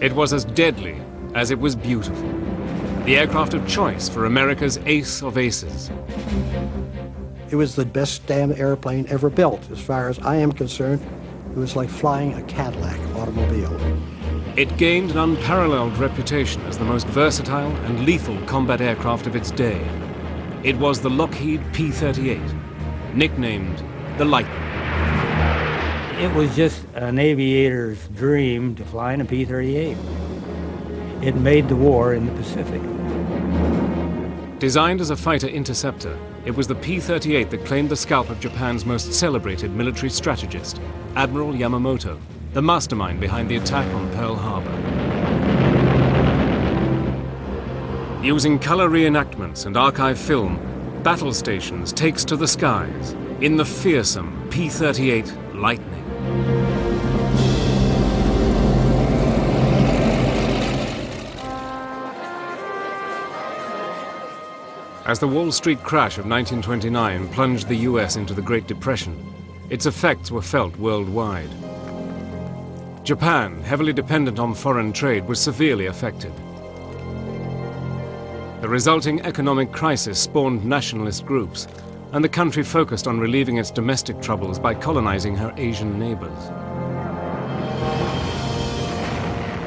It was as deadly as it was beautiful. The aircraft of choice for America's ace of aces. It was the best damn airplane ever built. As far as I am concerned, it was like flying a Cadillac automobile. It gained an unparalleled reputation as the most versatile and lethal combat aircraft of its day. It was the Lockheed P-38, nicknamed the Lightning. It was just an aviator's dream to fly in a P-38. It made the war in the Pacific. Designed as a fighter interceptor, it was the P-38 that claimed the scalp of Japan's most celebrated military strategist, Admiral Yamamoto, the mastermind behind the attack on Pearl Harbor. Using color reenactments and archive film, Battle Stations takes to the skies in the fearsome P-38 Lightning. As the Wall Street crash of 1929 plunged the US into the Great Depression, its effects were felt worldwide. Japan, heavily dependent on foreign trade, was severely affected. The resulting economic crisis spawned nationalist groups, and the country focused on relieving its domestic troubles by colonizing her Asian neighbors.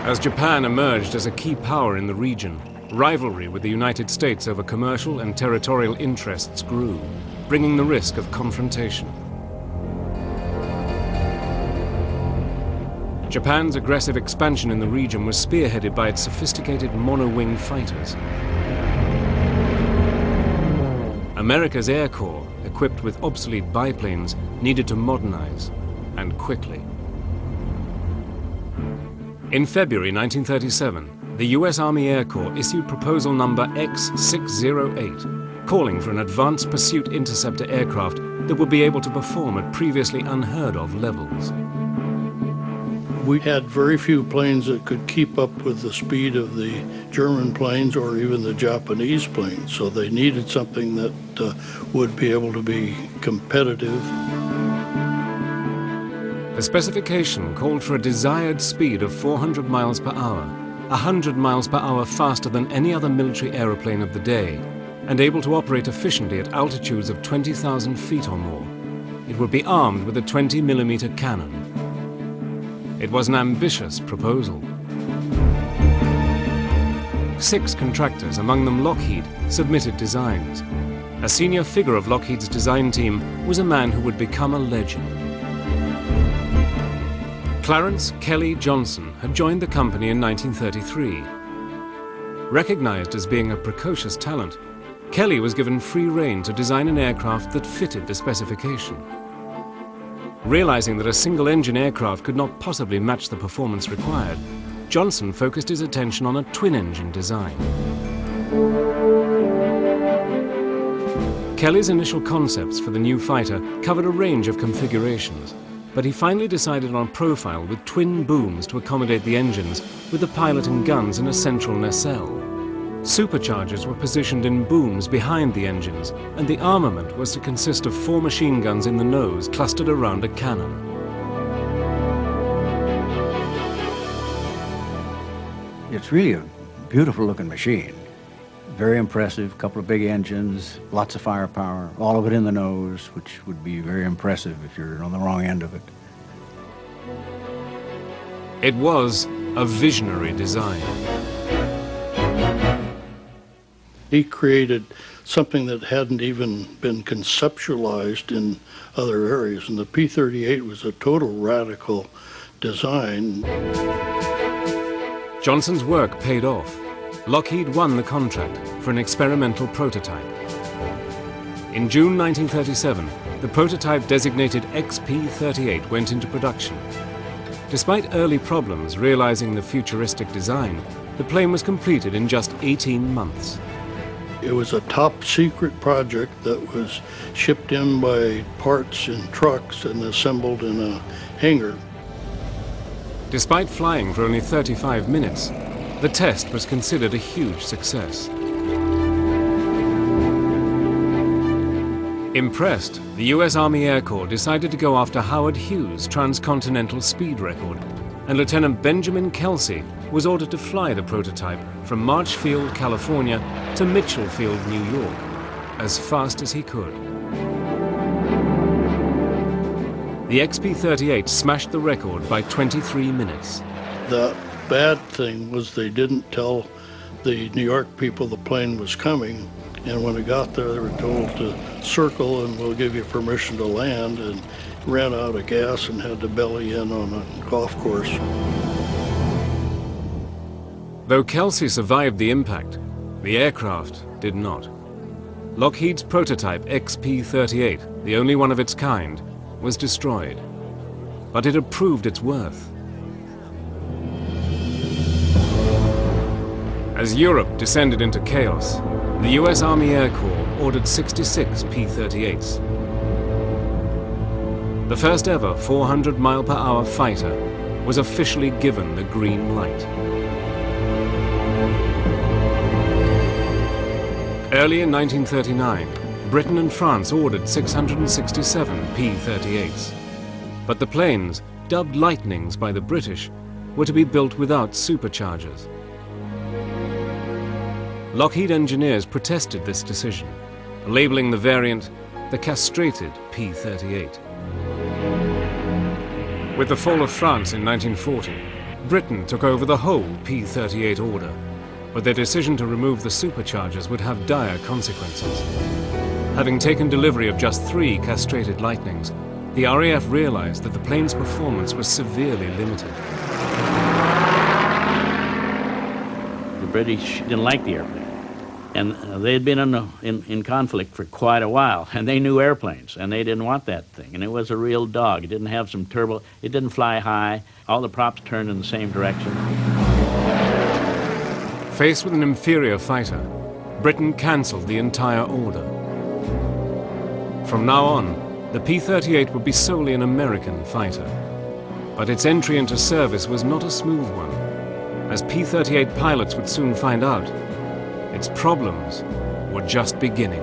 As Japan emerged as a key power in the region, rivalry with the United States over commercial and territorial interests grew, bringing the risk of confrontation. Japan's aggressive expansion in the region was spearheaded by its sophisticated monowing fighters. America's Air Corps, equipped with obsolete biplanes, needed to modernize, and quickly. In February 1937, the US Army Air Corps issued proposal number X-608, calling for an advanced pursuit interceptor aircraft that would be able to perform at previously unheard of levels. We had very few planes that could keep up with the speed of the German planes or even the Japanese planes, so they needed something that would be able to be competitive. The specification called for a desired speed of 400 miles per hour, 100 miles per hour faster than any other military aeroplane of the day, and able to operate efficiently at altitudes of 20,000 feet or more. It would be armed with a 20-millimeter cannon. It was an ambitious proposal. 6 contractors, among them Lockheed, submitted designs. A senior figure of Lockheed's design team was a man who would become a legend. Clarence Kelly Johnson had joined the company in 1933. Recognized as being a precocious talent, Kelly was given free rein to design an aircraft that fitted the specification. Realizing that a single-engine aircraft could not possibly match the performance required, Johnson focused his attention on a twin-engine design. Kelly's initial concepts for the new fighter covered a range of configurations, but he finally decided on a profile with twin booms to accommodate the engines, with the pilot and guns in a central nacelle. Superchargers were positioned in booms behind the engines, and the armament was to consist of 4 machine guns in the nose clustered around a cannon. It's really a beautiful looking machine. Very impressive, a couple of big engines, lots of firepower, all of it in the nose, which would be very impressive if you're on the wrong end of it. It was a visionary design. He created something that hadn't even been conceptualized in other areas, and the P-38 was a total radical design. Johnson's work paid off. Lockheed won the contract for an experimental prototype. In June 1937, the prototype designated XP-38 went into production. Despite early problems realizing the futuristic design, the plane was completed in just 18 months. It was a top secret project that was shipped in by parts in trucks and assembled in a hangar. Despite flying for only 35 minutes, the test was considered a huge success. Impressed, the US Army Air Corps decided to go after Howard Hughes' transcontinental speed record and Lieutenant Benjamin Kelsey was ordered to fly the prototype from Marchfield, California to Mitchell Field, New York, as fast as he could. The XP-38 smashed the record by 23 minutes. The bad thing was they didn't tell the New York people the plane was coming, and when it got there they were told to circle and we'll give you permission to land, and ran out of gas and had to belly in on a golf course. Though Kelsey survived the impact, the aircraft did not. Lockheed's prototype XP-38, the only one of its kind, was destroyed, but it had proved its worth. As Europe descended into chaos, the US Army Air Corps ordered 66 P-38s. The first ever 400-mile-per-hour fighter was officially given the green light. Early in 1939, Britain and France ordered 667 P-38s. But the planes, dubbed Lightnings by the British, were to be built without superchargers. Lockheed engineers protested this decision, labeling the variant the castrated P-38. With the fall of France in 1940, Britain took over the whole P-38 order, but their decision to remove the superchargers would have dire consequences. Having taken delivery of just 3 castrated Lightnings, the RAF realized that the plane's performance was severely limited. The British didn't like the airplane, and they had been in conflict for quite a while, and they knew airplanes, and they didn't want that thing, and it was a real dog. It didn't have some turbo, it didn't fly high, all the props turned in the same direction. Faced with an inferior fighter, Britain cancelled the entire order. From now on, the P-38 would be solely an American fighter. But its entry into service was not a smooth one. As P-38 pilots would soon find out, its problems were just beginning.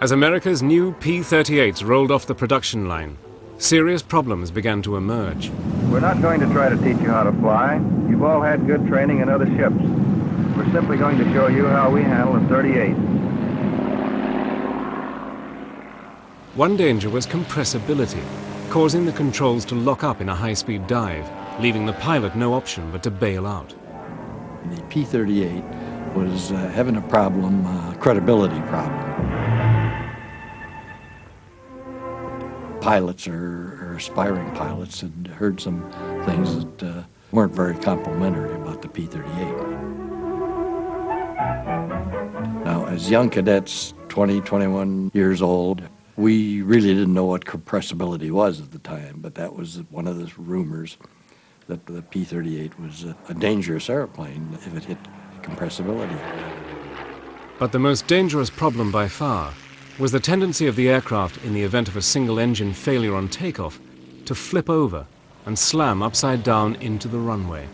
As America's new P-38s rolled off the production line, serious problems began to emerge. We're not going to try to teach you how to fly. You've all had good training in other ships. We're simply going to show you how we handle a 38. One danger was compressibility, causing the controls to lock up in a high-speed dive, leaving the pilot no option but to bail out. The P-38 was having a problem, credibility problem. Pilots or aspiring pilots had heard some things that weren't very complimentary about the P-38. Now, as young cadets, 20, 21 years old, we really didn't know what compressibility was at the time, but that was one of the rumors that the P-38 was a dangerous airplane if it hit compressibility. But the most dangerous problem by far was the tendency of the aircraft, in the event of a single-engine failure on takeoff, to flip over and slam upside down into the runway.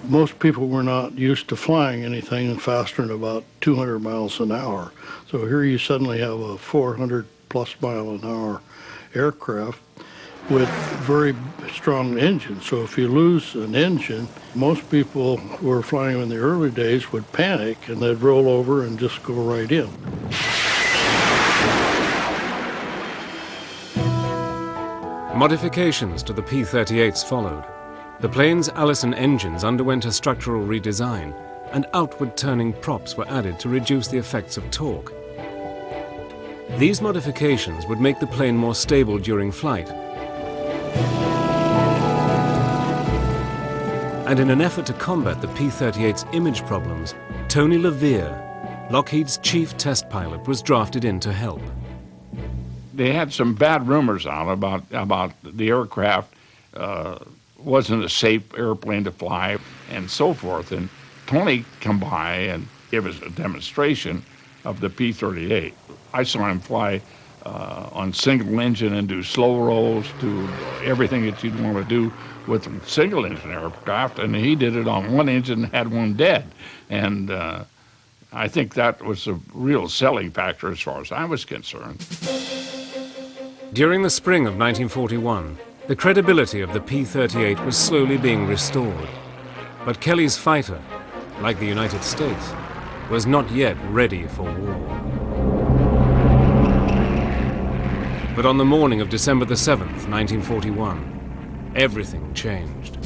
Most people were not used to flying anything faster than about 200 miles an hour. So here you suddenly have a 400-plus mile an hour aircraft with very strong engines. So if you lose an engine, most people who were flying in the early days would panic and they'd roll over and just go right in. Modifications to the P-38s followed. The plane's Allison engines underwent a structural redesign, and outward-turning props were added to reduce the effects of torque. These modifications would make the plane more stable during flight. And in an effort to combat the P-38's image problems, Tony LeVere, Lockheed's chief test pilot, was drafted in to help. They had some bad rumors out about the aircraft wasn't a safe airplane to fly and so forth. And Tony come by and give us a demonstration of the P-38. I saw him fly on single engine and do slow rolls, do everything that you'd want to do with a single engine aircraft, and he did it on one engine and had one dead. And I think that was a real selling factor as far as I was concerned. During the spring of 1941, the credibility of the P-38 was slowly being restored. But Kelly's fighter, like the United States, was not yet ready for war. But on the morning of December the 7th, 1941, everything changed.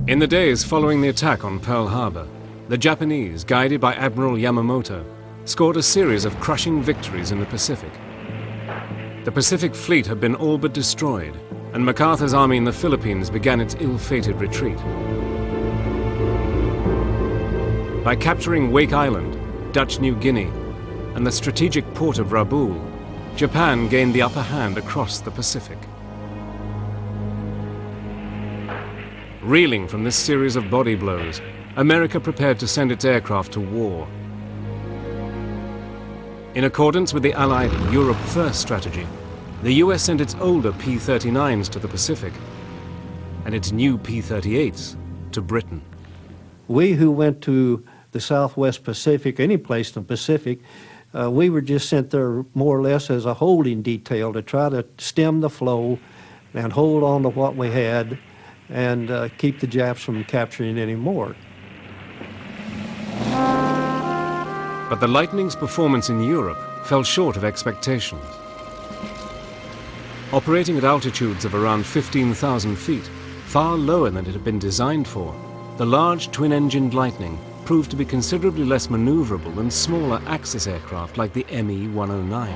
In the days following the attack on Pearl Harbor, the Japanese, guided by Admiral Yamamoto, scored a series of crushing victories in the Pacific. The Pacific Fleet had been all but destroyed, and MacArthur's army in the Philippines began its ill-fated retreat. By capturing Wake Island, Dutch New Guinea, and the strategic port of Rabaul, Japan gained the upper hand across the Pacific. Reeling from this series of body blows, America prepared to send its aircraft to war. In accordance with the Allied Europe First strategy, the US sent its older P-39s to the Pacific and its new P-38s to Britain. We who went to the Southwest Pacific, any place in the Pacific, we were just sent there more or less as a holding detail to try to stem the flow and hold on to what we had and keep the Japs from capturing any more. But the Lightning's performance in Europe fell short of expectations. Operating at altitudes of around 15,000 feet, far lower than it had been designed for, the large twin-engined Lightning proved to be considerably less maneuverable than smaller Axis aircraft like the ME-109.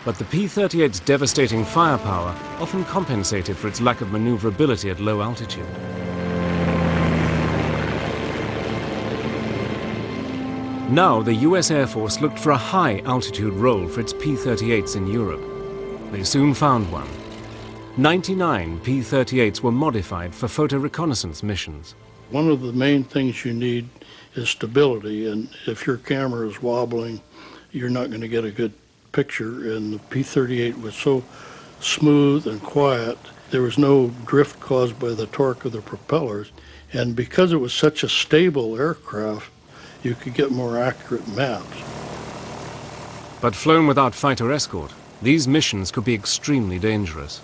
But the P-38's devastating firepower often compensated for its lack of maneuverability at low altitude. Now the US Air Force looked for a high-altitude role for its P-38s in Europe. They soon found one. 99 P-38s were modified for photo reconnaissance missions. One of the main things you need is stability, and if your camera is wobbling, you're not going to get a good picture, and the P-38 was so smooth and quiet, there was no drift caused by the torque of the propellers, and because it was such a stable aircraft, you could get more accurate maps. But flown without fighter escort, these missions could be extremely dangerous.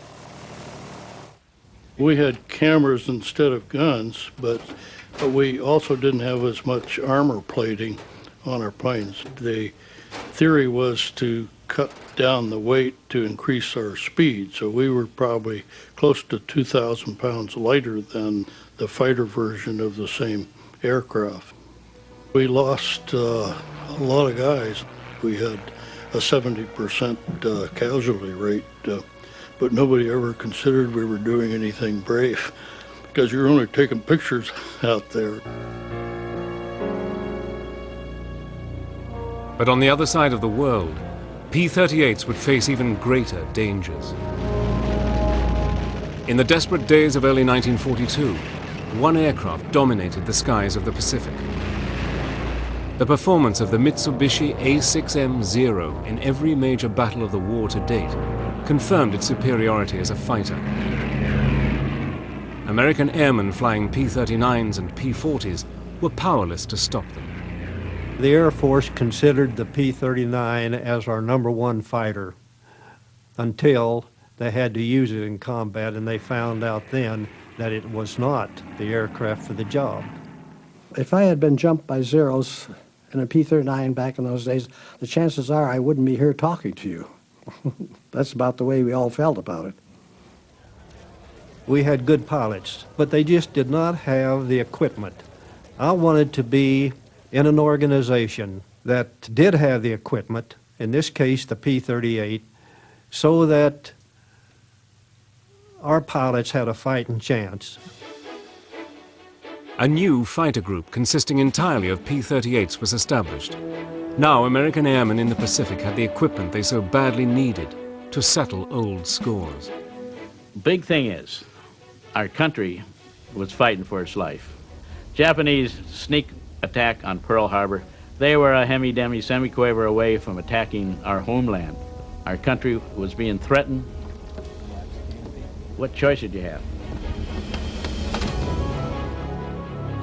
We had cameras instead of guns, but we also didn't have as much armor plating on our planes. The theory was to cut down the weight to increase our speed, so we were probably close to 2,000 pounds lighter than the fighter version of the same aircraft. We lost a lot of guys. We had a 70% casualty rate, but nobody ever considered we were doing anything brave because you're only taking pictures out there. But on the other side of the world, P-38s would face even greater dangers. In the desperate days of early 1942, one aircraft dominated the skies of the Pacific. The performance of the Mitsubishi A6M-0 in every major battle of the war to date confirmed its superiority as a fighter. American airmen flying P-39s and P-40s were powerless to stop them. The Air Force considered the P-39 as our #1 fighter until they had to use it in combat, and they found out then that it was not the aircraft for the job. If I had been jumped by Zeros in a P-39 back in those days, the chances are I wouldn't be here talking to you. That's about the way we all felt about it. We had good pilots, but they just did not have the equipment. I wanted to be in an organization that did have the equipment, in this case the P-38, so that our pilots had a fighting chance. A new fighter group consisting entirely of P-38s was established. Now American airmen in the Pacific had the equipment they so badly needed to settle old scores. Big thing is, our country was fighting for its life. Japanese sneak attack on Pearl Harbor, they were a hemi-demi semi-quaver away from attacking our homeland. Our country was being threatened. What choice did you have?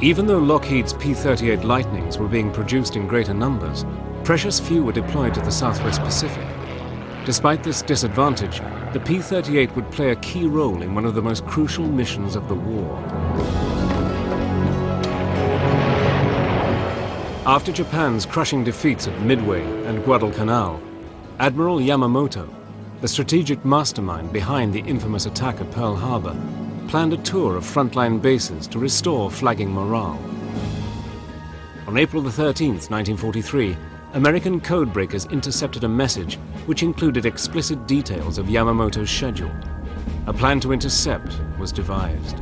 Even though Lockheed's P-38 Lightnings were being produced in greater numbers, precious few were deployed to the Southwest Pacific. Despite this disadvantage, the P-38 would play a key role in one of the most crucial missions of the war. After Japan's crushing defeats at Midway and Guadalcanal, Admiral Yamamoto, the strategic mastermind behind the infamous attack at Pearl Harbor, planned a tour of frontline bases to restore flagging morale. On April the 13th, 1943, American codebreakers intercepted a message which included explicit details of Yamamoto's schedule. A plan to intercept was devised.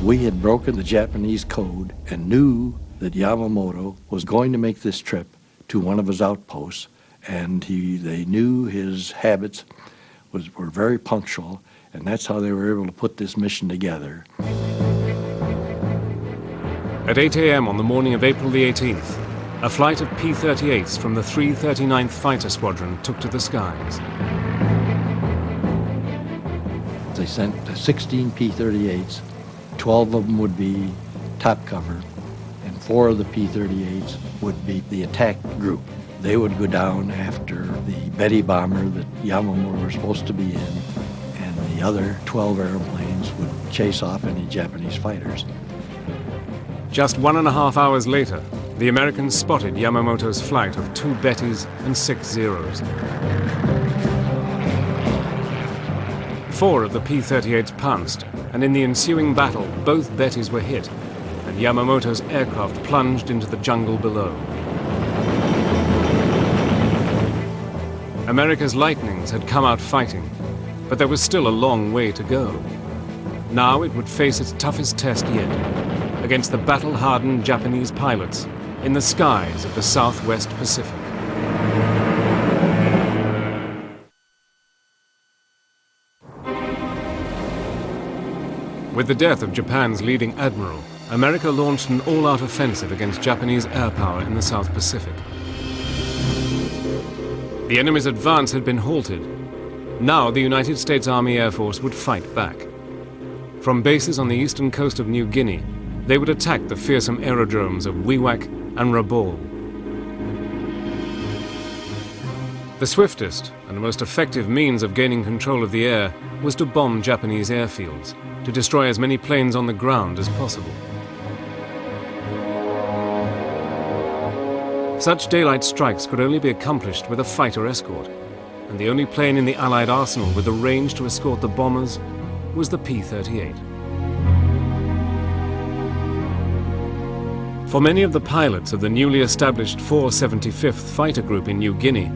We had broken the Japanese code and knew that Yamamoto was going to make this trip to one of his outposts, and they knew his habits were very punctual, and that's how they were able to put this mission together. At 8 a.m. on the morning of April the 18th, a flight of P-38s from the 339th Fighter Squadron took to the skies. They sent 16 P-38s. 12 of them would be top cover, and 4 of the P-38s would be the attack group. They would go down after the Betty bomber that Yamamoto was supposed to be in, and the other 12 airplanes would chase off any Japanese fighters. Just 1.5 hours later, the Americans spotted Yamamoto's flight of 2 Bettys and 6 Zeros. 4 of the P-38s pounced, and in the ensuing battle, both Bettys were hit, and Yamamoto's aircraft plunged into the jungle below. America's Lightnings had come out fighting, but there was still a long way to go. Now it would face its toughest test yet, against the battle-hardened Japanese pilots in the skies of the Southwest Pacific. With the death of Japan's leading admiral, America launched an all-out offensive against Japanese air power in the South Pacific. The enemy's advance had been halted. Now the United States Army Air Force would fight back. From bases on the eastern coast of New Guinea, they would attack the fearsome aerodromes of Wewak and Rabaul. The swiftest and most effective means of gaining control of the air was to bomb Japanese airfields, to destroy as many planes on the ground as possible. Such daylight strikes could only be accomplished with a fighter escort, and the only plane in the Allied arsenal with the range to escort the bombers was the P-38. For many of the pilots of the newly established 475th Fighter Group in New Guinea,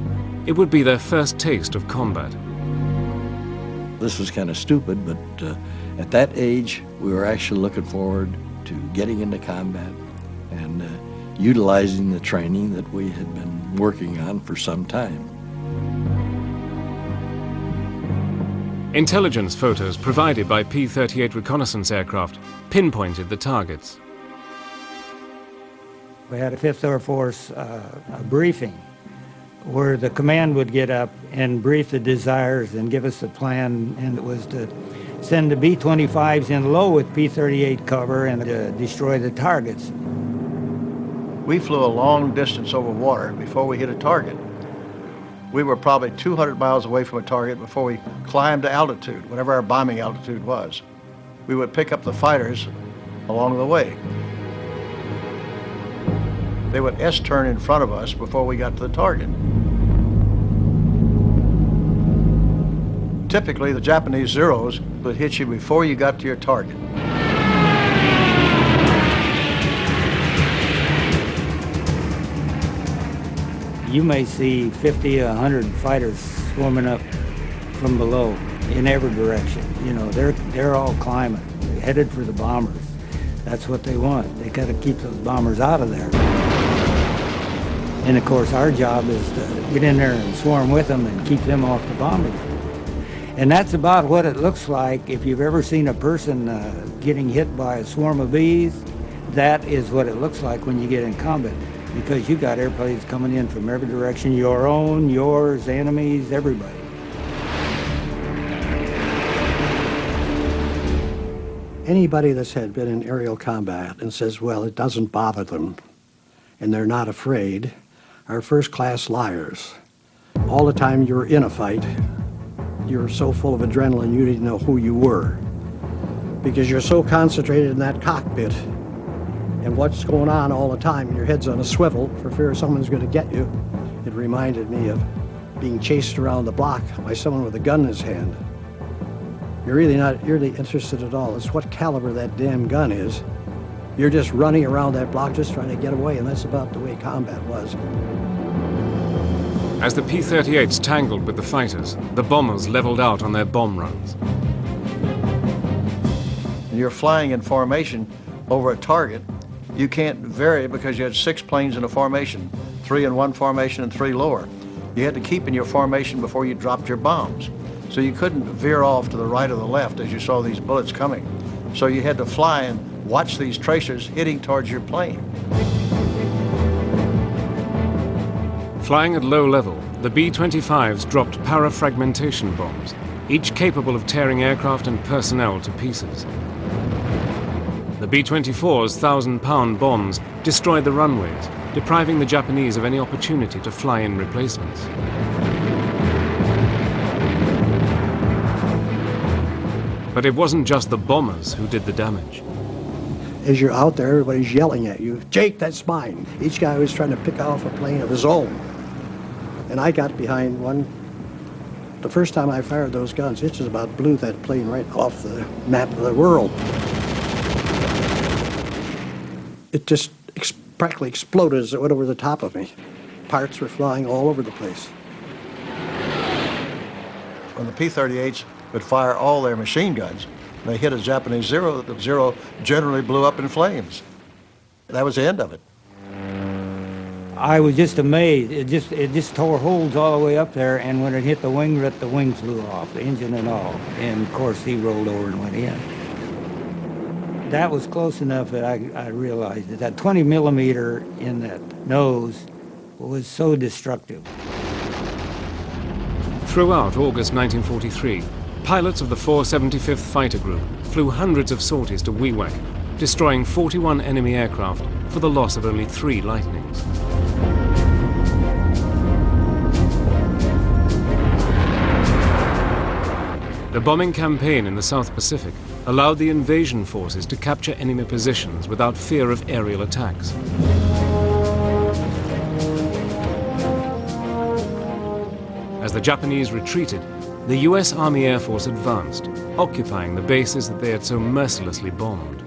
it would be their first taste of combat. This was kind of stupid, but at that age, we were actually looking forward to getting into combat and utilizing the training that we had been working on for some time. Intelligence photos provided by P-38 reconnaissance aircraft pinpointed the targets. We had a 5th Air Force a briefing where the command would get up and brief the desires and give us a plan, and it was to send the B-25s in low with P-38 cover and destroy the targets. We flew a long distance over water before we hit a target. We were probably 200 miles away from a target before we climbed to altitude, whatever our bombing altitude was. We would pick up the fighters along the way. They would S-turn in front of us before we got to the target. Typically, the Japanese Zeros would hit you before you got to your target. You may see 50, 100 fighters swarming up from below in every direction. You know, they're all climbing, headed for the bombers. That's what they want. They got to keep those bombers out of there. And of course, our job is to get in there and swarm with them and keep them off the bombers. And that's about what it looks like. If you've ever seen a person getting hit by a swarm of bees, that is what it looks like when you get in combat. Because you've got airplanes coming in from every direction, your own, yours, enemies, everybody. Anybody that's had been in aerial combat and says, well, it doesn't bother them and they're not afraid, are first-class liars. All the time you're in a fight, you're so full of adrenaline you didn't know who you were, because you're so concentrated in that cockpit and what's going on all the time. Your head's on a swivel for fear someone's going to get you. It reminded me of being chased around the block by someone with a gun in his hand. You're really not really interested at all. It's what caliber that damn gun is. You're just running around that block just trying to get away, and that's about the way combat was. As the P-38s tangled with the fighters, the bombers leveled out on their bomb runs. You're flying in formation over a target. You can't vary because you had 6 planes in a formation, 3 in one formation and 3 lower. You had to keep in your formation before you dropped your bombs. So you couldn't veer off to the right or the left as you saw these bullets coming. So you had to fly and watch these tracers hitting towards your plane. Flying at low level, the B-25s dropped parafragmentation bombs, each capable of tearing aircraft and personnel to pieces. The B-24's 1,000-pound bombs destroyed the runways, depriving the Japanese of any opportunity to fly in replacements. But it wasn't just the bombers who did the damage. As you're out there, everybody's yelling at you, "Jake, that's mine." Each guy was trying to pick off a plane of his own. And I got behind one. The first time I fired those guns, it just about blew that plane right off the map of the world. It just practically exploded as it went over the top of me. Parts were flying all over the place. When the P-38s would fire all their machine guns, they hit a Japanese Zero. The Zero generally blew up in flames. That was the end of it. I was just amazed. It just tore holes all the way up there, and when it hit the wing flew off, the engine and all. And of course, he rolled over and went in. That was close enough that I realized that 20 millimeter in that nose was so destructive. Throughout August 1943, pilots of the 475th Fighter Group flew hundreds of sorties to Wewak, destroying 41 enemy aircraft for the loss of only 3 Lightnings. The bombing campaign in the South Pacific allowed the invasion forces to capture enemy positions without fear of aerial attacks. As the Japanese retreated, the US Army Air Force advanced, occupying the bases that they had so mercilessly bombed.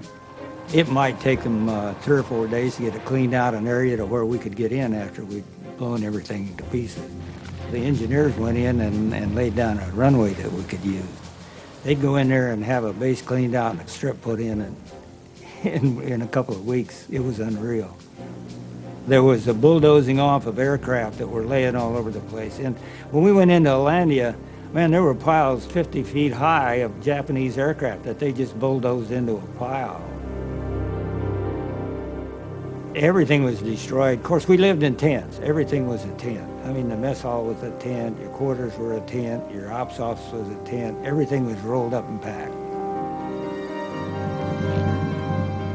It might take them 3 or 4 days to get it cleaned out, an area to where we could get in after we'd blown everything to pieces. The engineers went in and laid down a runway that we could use. They'd go in there and have a base cleaned out and a strip put in, and in a couple of weeks, it was unreal. There was a bulldozing off of aircraft that were laying all over the place. And when we went into Alandia, man, there were piles 50 feet high of Japanese aircraft that they just bulldozed into a pile. Everything was destroyed. Of course, we lived in tents. Everything was a tent. I mean, the mess hall was a tent, your quarters were a tent, your ops office was a tent. Everything was rolled up and packed.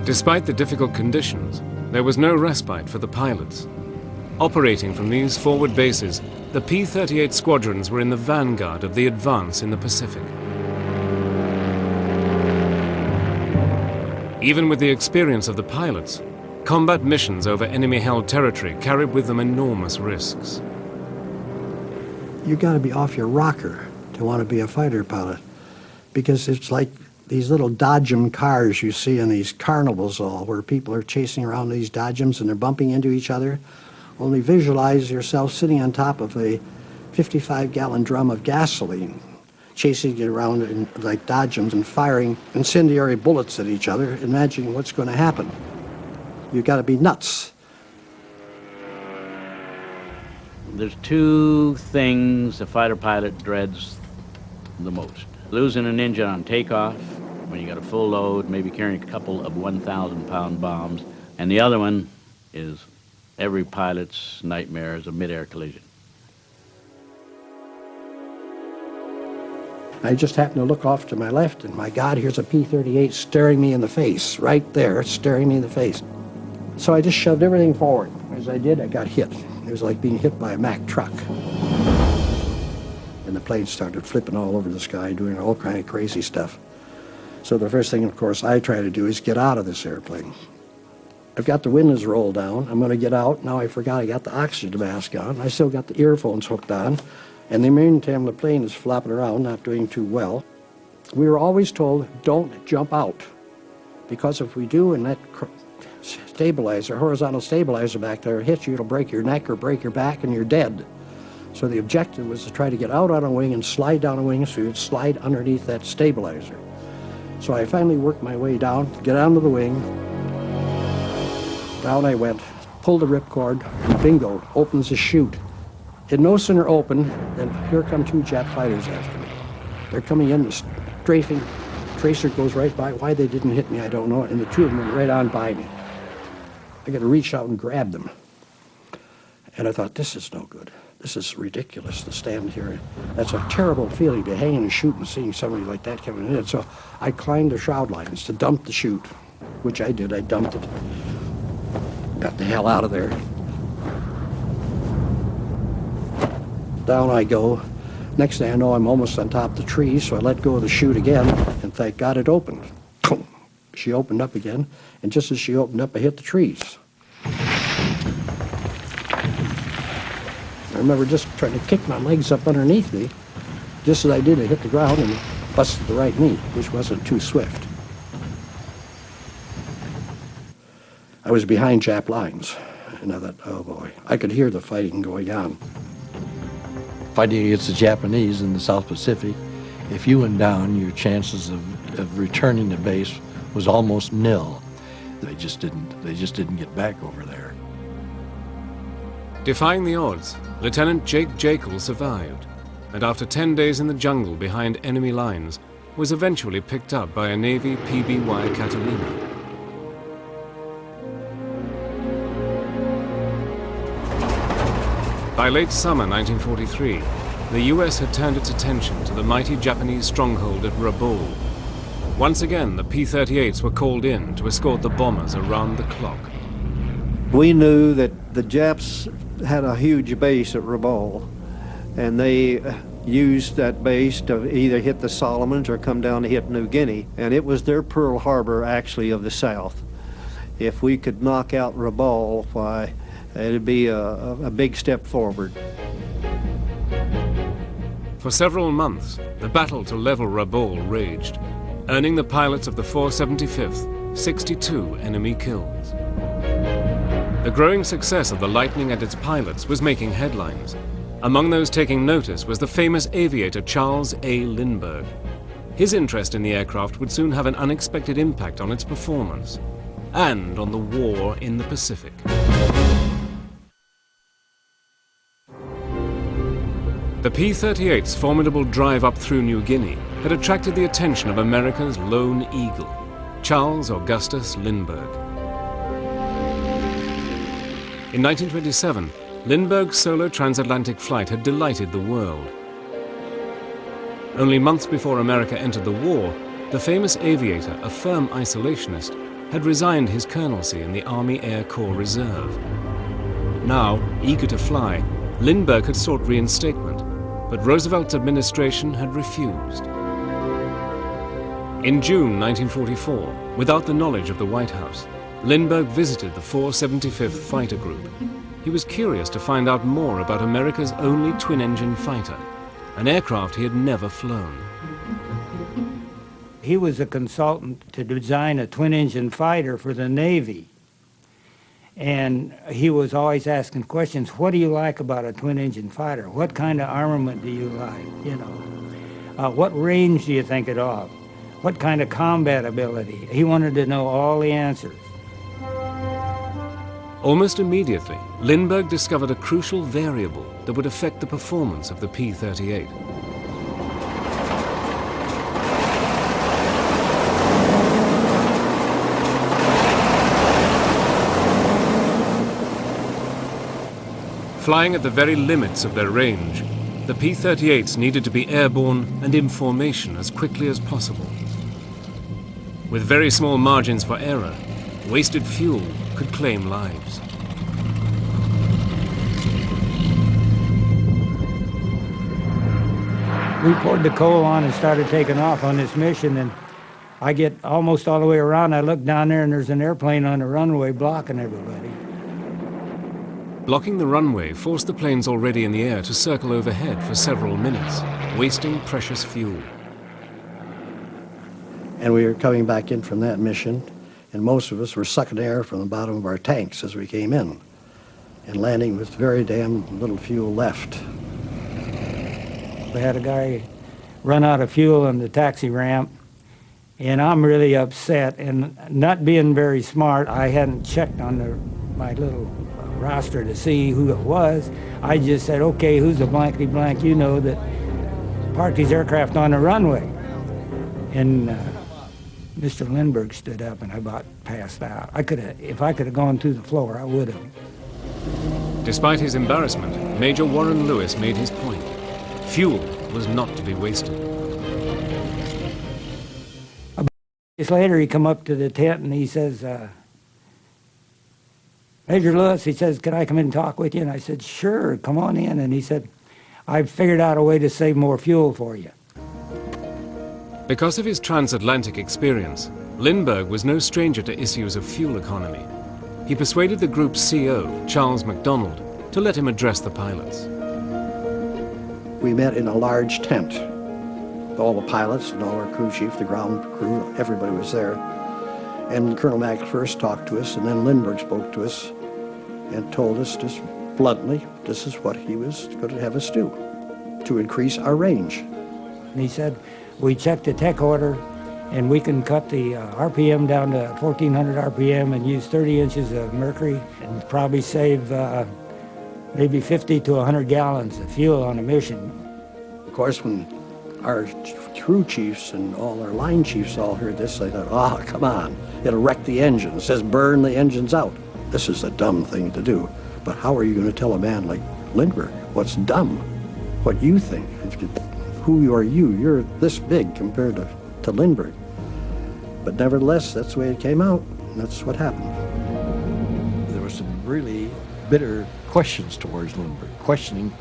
Despite the difficult conditions, there was no respite for the pilots. Operating from these forward bases, the P-38 squadrons were in the vanguard of the advance in the Pacific. Even with the experience of the pilots, combat missions over enemy-held territory carried with them enormous risks. You got to be off your rocker to want to be a fighter pilot, because it's like these little Dodgem cars you see in these carnivals all, where people are chasing around these Dodgems and they're bumping into each other. Only visualize yourself sitting on top of a 55-gallon drum of gasoline, chasing it around in, like Dodgems, and firing incendiary bullets at each other. Imagine what's going to happen. You've got to be nuts. There's 2 things a fighter pilot dreads the most. Losing an engine on takeoff, when you got a full load, maybe carrying a couple of 1,000-pound bombs. And the other one is every pilot's nightmare is a mid-air collision. I just happened to look off to my left, and my God, here's a P-38 staring me in the face, right there, staring me in the face. So I just shoved everything forward. As I did, I got hit. It was like being hit by a Mack truck. And the plane started flipping all over the sky, doing all kind of crazy stuff. So the first thing, of course, I try to do is get out of this airplane. I've got the windows rolled down. I'm going to get out. Now I forgot I got the oxygen mask on. I still got the earphones hooked on. And the meantime, the plane is flopping around, not doing too well. We were always told, don't jump out. Because if we do, and that stabilizer, horizontal stabilizer back there hits you, it'll break your neck or break your back and you're dead. So the objective was to try to get out on a wing and slide down a wing so you'd slide underneath that stabilizer. So I finally worked my way down, get onto the wing. Down I went, pulled the ripcord, and bingo, opens the chute. It no sooner opened than here come two Jap fighters after me. They're coming in, the strafing tracer goes right by. Why they didn't hit me, I don't know, and the two of them went right on by me. I got to reach out and grab them. And I thought, this is no good. This is ridiculous to stand here. That's a terrible feeling to hang in a chute and seeing somebody like that coming in. So I climbed the shroud lines to dump the chute, which I did. I dumped it. Got the hell out of there. Down I go. Next thing I know, I'm almost on top of the tree, so I let go of the chute again, and thank God it opened. She opened up again, and just as she opened up, I hit the trees. I remember just trying to kick my legs up underneath me. Just as I did, I hit the ground and busted the right knee, which wasn't too swift. I was behind Jap lines, and I thought, oh boy, I could hear the fighting going on. Fighting against the Japanese in the South Pacific, if you went down, your chances of returning to base was almost nil. They just didn't get back over there. Defying the odds, Lieutenant Jake Jekyll survived, and after 10 days in the jungle behind enemy lines, was eventually picked up by a Navy PBY Catalina. By late summer 1943, the US had turned its attention to the mighty Japanese stronghold at Rabaul. Once again, the P-38s were called in to escort the bombers around the clock. We knew that the Japs had a huge base at Rabaul, and they used that base to either hit the Solomons or come down to hit New Guinea, and it was their Pearl Harbor, actually, of the South. If we could knock out Rabaul, why, it'd be a big step forward. For several months, the battle to level Rabaul raged, earning the pilots of the 475th 62 enemy kills. The growing success of the Lightning and its pilots was making headlines. Among those taking notice was the famous aviator Charles A. Lindbergh. His interest in the aircraft would soon have an unexpected impact on its performance and on the war in the Pacific. The P-38's formidable drive up through New Guinea had attracted the attention of America's lone eagle, Charles Augustus Lindbergh. In 1927, Lindbergh's solo transatlantic flight had delighted the world. Only months before America entered the war, the famous aviator, a firm isolationist, had resigned his colonelcy in the Army Air Corps Reserve. Now, eager to fly, Lindbergh had sought reinstatement, but Roosevelt's administration had refused. In June 1944, without the knowledge of the White House, Lindbergh visited the 475th Fighter Group. He was curious to find out more about America's only twin-engine fighter, an aircraft he had never flown. He was a consultant to design a twin-engine fighter for the Navy. And he was always asking questions, what do you like about a twin-engine fighter? What kind of armament do you like, you know? What range do you think it off? What kind of combat ability? He wanted to know all the answers. Almost immediately, Lindbergh discovered a crucial variable that would affect the performance of the P-38. Flying at the very limits of their range, The P-38s needed to be airborne and in formation as quickly as possible. With very small margins for error, wasted fuel could claim lives. We poured the coal on and started taking off on this mission, and I get almost all the way around. I look down there and there's an airplane on the runway blocking everybody. Blocking the runway forced the planes already in the air to circle overhead for several minutes, wasting precious fuel. And we were coming back in from that mission, and most of us were sucking air from the bottom of our tanks as we came in, and landing with very damn little fuel left. We had a guy run out of fuel on the taxi ramp, and I'm really upset. And not being very smart, I hadn't checked on my little roster to see who it was. I just said, okay, who's the blankety blank you know that parked these aircraft on the runway? And Mr. Lindbergh stood up, and I about passed out. If I could have gone through the floor, I would have. Despite his embarrassment, Major Warren Lewis made his point. Fuel was not to be wasted. About days later, he come up to the tent and he says, Major Lewis, he says, can I come in and talk with you? And I said, sure, come on in. And he said, I've figured out a way to save more fuel for you. Because of his transatlantic experience, Lindbergh was no stranger to issues of fuel economy. He persuaded the group's CO, Charles MacDonald, to let him address the pilots. We met in a large tent. All the pilots and all our crew chief, the ground crew, everybody was there. And Colonel Mack first talked to us, and then Lindbergh spoke to us and told us just bluntly, this is what he was going to have us do, to increase our range. And he said, we checked the tech order, and we can cut the RPM down to 1,400 RPM and use 30 inches of mercury and probably save maybe 50 to 100 gallons of fuel on a mission. Of course, when our crew chiefs and all our line chiefs all heard this, they thought, oh, come on, it'll wreck the engine. It says burn the engines out. This is a dumb thing to do. But how are you going to tell a man like Lindbergh what's dumb? What you think? Who are you? You're this big compared to Lindbergh. But nevertheless, that's the way it came out, and that's what happened. There were some really bitter questions towards Lindbergh, questioning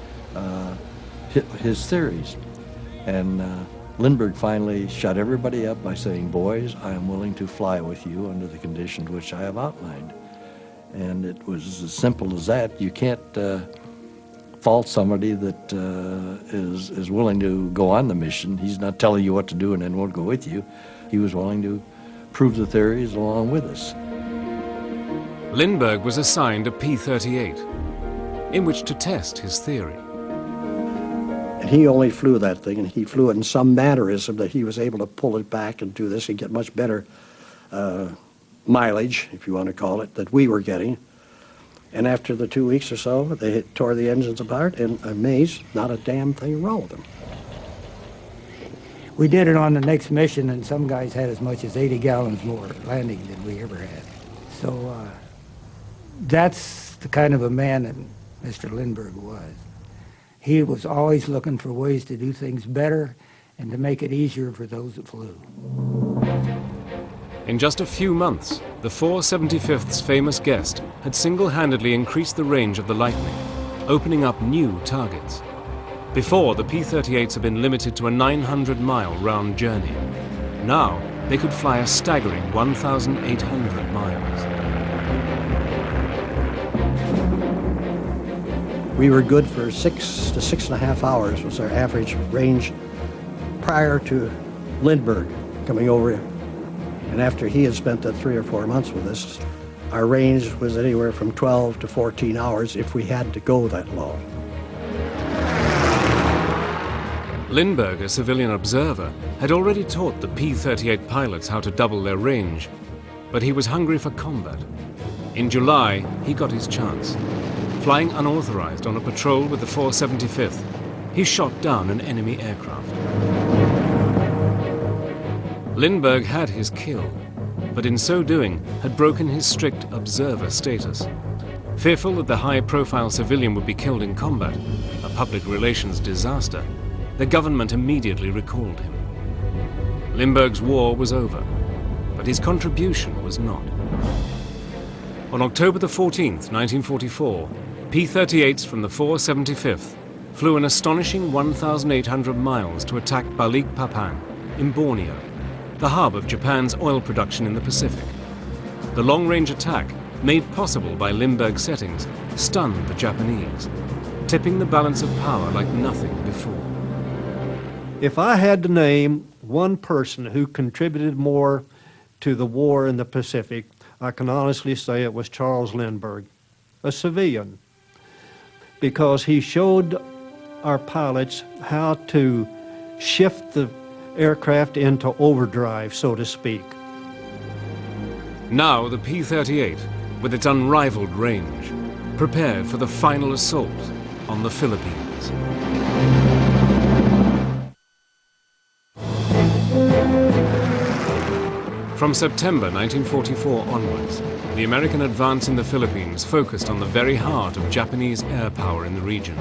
his theories. And Lindbergh finally shut everybody up by saying, boys, I am willing to fly with you under the conditions which I have outlined. And it was as simple as that. You can't fault somebody that is willing to go on the mission. He's not telling you what to do and then won't go with you. He was willing to prove the theories along with us. Lindbergh was assigned a P-38, in which to test his theory. And he only flew that thing, and he flew it in some mannerism that he was able to pull it back and do this and get much better mileage, if you want to call it, that we were getting. And after the 2 weeks or so, they tore the engines apart, and amazed, not a damn thing wrong with them. We did it on the next mission, and some guys had as much as 80 gallons more landing than we ever had. So that's the kind of a man that Mr. Lindbergh was. He was always looking for ways to do things better and to make it easier for those that flew. In just a few months, the 475th's famous guest had single-handedly increased the range of the Lightning, opening up new targets. Before, the P-38s had been limited to a 900-mile round journey. Now, they could fly a staggering 1,800 miles. We were good for 6 to 6.5 hours was our average range prior to Lindbergh coming over. And after he had spent that 3 or 4 months with us, our range was anywhere from 12 to 14 hours if we had to go that long. Lindbergh, a civilian observer, had already taught the P-38 pilots how to double their range, but he was hungry for combat. In July, he got his chance. Flying unauthorized on a patrol with the 475th, he shot down an enemy aircraft. Lindbergh had his kill, but in so doing had broken his strict observer status. Fearful that the high-profile civilian would be killed in combat, a public relations disaster, the government immediately recalled him. Lindbergh's war was over, but his contribution was not. On October the 14th, 1944, P-38s from the 475th flew an astonishing 1,800 miles to attack Balikpapan in Borneo, the hub of Japan's oil production in the Pacific. The long-range attack, made possible by Lindbergh settings, stunned the Japanese, tipping the balance of power like nothing before. If I had to name one person who contributed more to the war in the Pacific, I can honestly say it was Charles Lindbergh, a civilian, because he showed our pilots how to shift the aircraft into overdrive, so to speak. Now the P-38, with its unrivaled range, prepared for the final assault on the Philippines. From September 1944 onwards, the American advance in the Philippines focused on the very heart of Japanese air power in the region.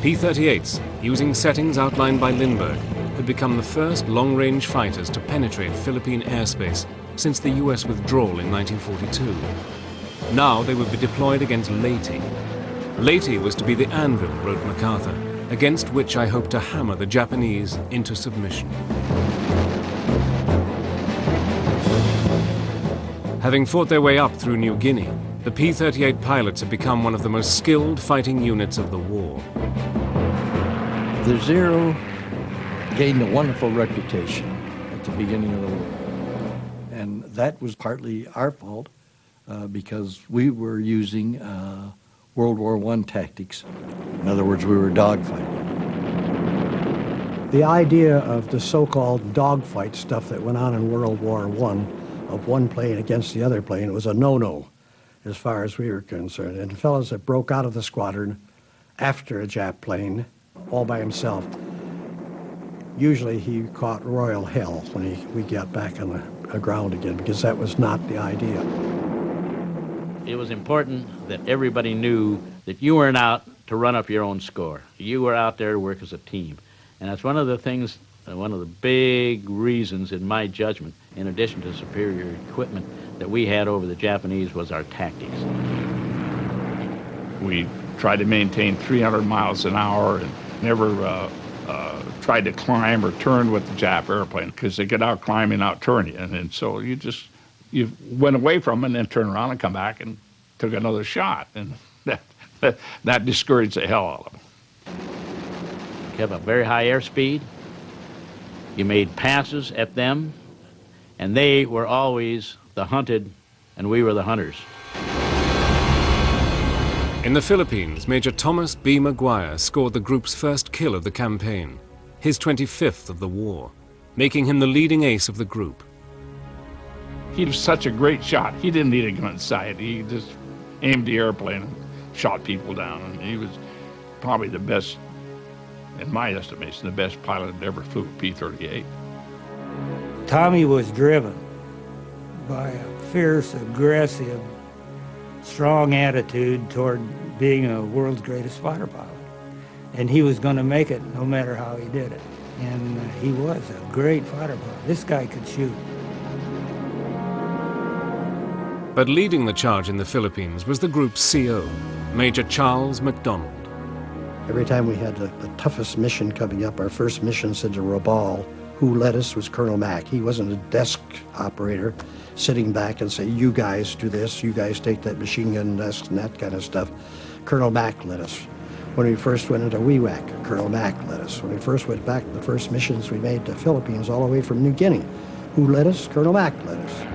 P-38s, using settings outlined by Lindbergh, had become the first long-range fighters to penetrate Philippine airspace since the US withdrawal in 1942. Now they would be deployed against Leyte. Leyte was to be the anvil, wrote MacArthur, against which I hope to hammer the Japanese into submission. Having fought their way up through New Guinea, the P-38 pilots had become one of the most skilled fighting units of the war. The Zero gained a wonderful reputation at the beginning of the war. And that was partly our fault because we were using World War I tactics. In other words, we were dogfighting. The idea of the so-called dogfight stuff that went on in World War I, of one plane against the other plane, was a no-no as far as we were concerned. And fellows that broke out of the squadron after a Jap plane all by himself, usually he caught royal hell when we got back on the ground again, because that was not the idea. It was important that everybody knew that you weren't out to run up your own score. You were out there to work as a team. And that's one of the things, one of the big reasons in my judgment, in addition to superior equipment, that we had over the Japanese was our tactics. We tried to maintain 300 miles an hour and never tried to climb or turn with the Jap airplane because they could out-climb and out-turn you. And so you went away from them and then turned around and come back and took another shot. And that discouraged the hell out of them. You have a very high airspeed. You made passes at them, and they were always the hunted, and we were the hunters. In the Philippines, Major Thomas B. Maguire scored the group's first kill of the campaign, his 25th of the war, making him the leading ace of the group. He was such a great shot. He didn't need a gun sight. He just aimed the airplane and shot people down. And he was probably the best, in my estimation, the best pilot that ever flew a P-38. Tommy was driven by a fierce, aggressive, strong attitude toward being a world's greatest fighter pilot. And he was going to make it no matter how he did it. And he was a great fighter pilot. This guy could shoot. But leading the charge in the Philippines was the group's CO, Major Charles MacDonald. Every time we had the toughest mission coming up, our first mission said to Rabaul, who led us was Colonel Mack. He wasn't a desk operator sitting back and say, you guys do this, you guys take that machine gun desk and that kind of stuff. Colonel Mack led us. When we first went into Wewak, Colonel Mack led us. When we first went back, the first missions we made to the Philippines all the way from New Guinea, who led us? Colonel Mack led us.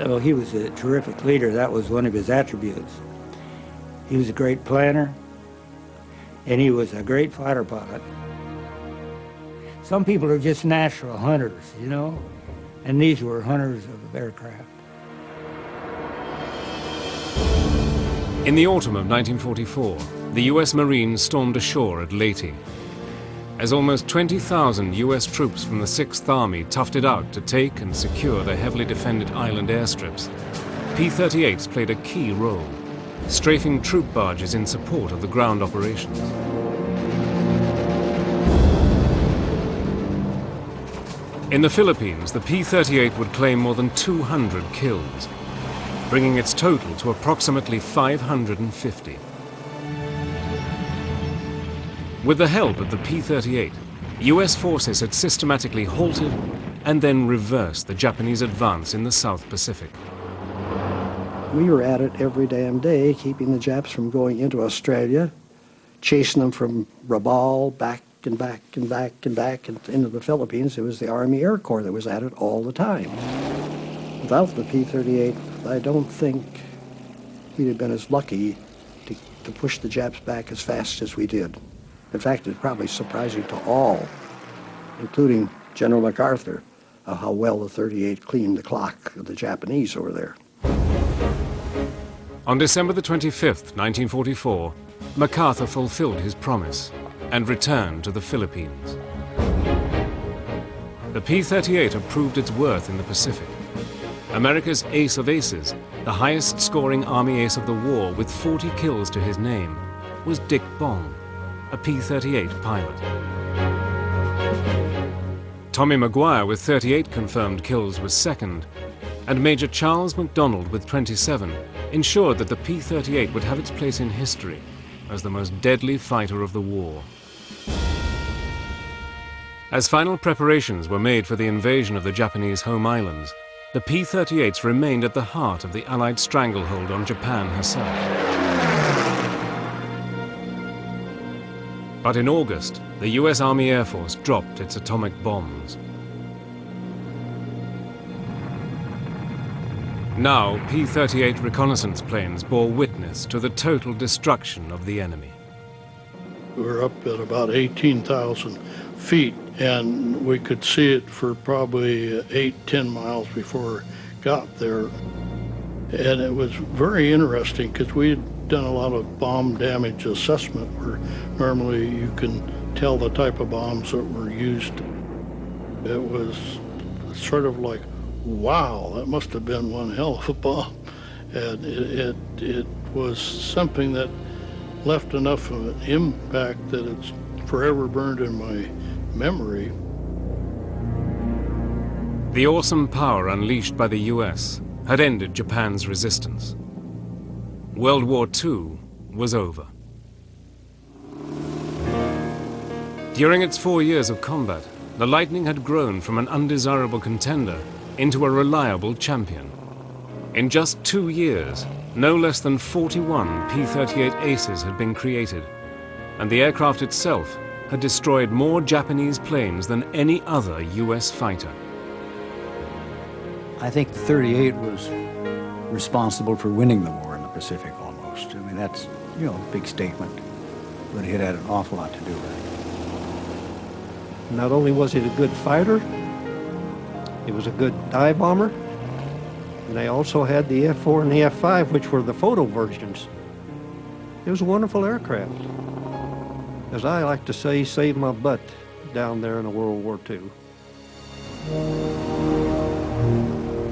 Oh, he was a terrific leader. That was one of his attributes. He was a great planner, and he was a great fighter pilot. Some people are just natural hunters, you know, and these were hunters of aircraft. In the autumn of 1944, the US Marines stormed ashore at Leyte. As almost 20,000 US troops from the 6th Army toughed it out to take and secure the heavily defended island airstrips, P-38s played a key role, strafing troop barges in support of the ground operations. In the Philippines, the P-38 would claim more than 200 kills, bringing its total to approximately 550. With the help of the P-38, US forces had systematically halted and then reversed the Japanese advance in the South Pacific. We were at it every damn day, keeping the Japs from going into Australia, chasing them from Rabaul back and back and back and back and into the Philippines. It was the Army Air Corps that was at it all the time. Without the P-38, I don't think we'd have been as lucky to push the Japs back as fast as we did. In fact, it's probably surprising to all, including General MacArthur, of how well the 38 cleaned the clock of the Japanese over there. On December the 25th, 1944, MacArthur fulfilled his promise and returned to the Philippines. The P-38 had proved its worth in the Pacific. America's ace of aces, the highest-scoring Army ace of the war with 40 kills to his name, was Dick Bong, a P-38 pilot. Tommy Maguire with 38 confirmed kills was second, and Major Charles MacDonald with 27 ensured that the P-38 would have its place in history as the most deadly fighter of the war. As final preparations were made for the invasion of the Japanese home islands, the P-38s remained at the heart of the Allied stranglehold on Japan herself. But in August, the US Army Air Force dropped its atomic bombs. Now, P-38 reconnaissance planes bore witness to the total destruction of the enemy. We were up at about 18,000 feet, and we could see it for probably 8-10 miles before it got there. And it was very interesting because we had done a lot of bomb damage assessment where normally you can tell the type of bombs that were used. It was sort of like, wow, that must have been one hell of a bomb. And it was something that left enough of an impact that it's forever burned in my memory. The awesome power unleashed by the US had ended Japan's resistance. World War II was over. During its 4 years of combat, the Lightning had grown from an undesirable contender into a reliable champion. In just 2 years, no less than 41 P-38 aces had been created, and the aircraft itself had destroyed more Japanese planes than any other US fighter. I think the 38 was responsible for winning the war in the Pacific almost. I mean, that's, you know, a big statement, but it had an awful lot to do with it. Not only was it a good fighter, it was a good dive bomber, and they also had the F-4 and the F-5, which were the photo versions. It was a wonderful aircraft. As I like to say, saved my butt down there in World War II.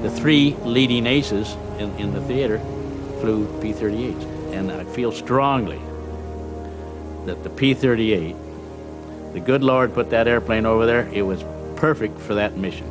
The three leading aces in the theater flew P-38s, and I feel strongly that the P-38, the good Lord put that airplane over there, it was perfect for that mission.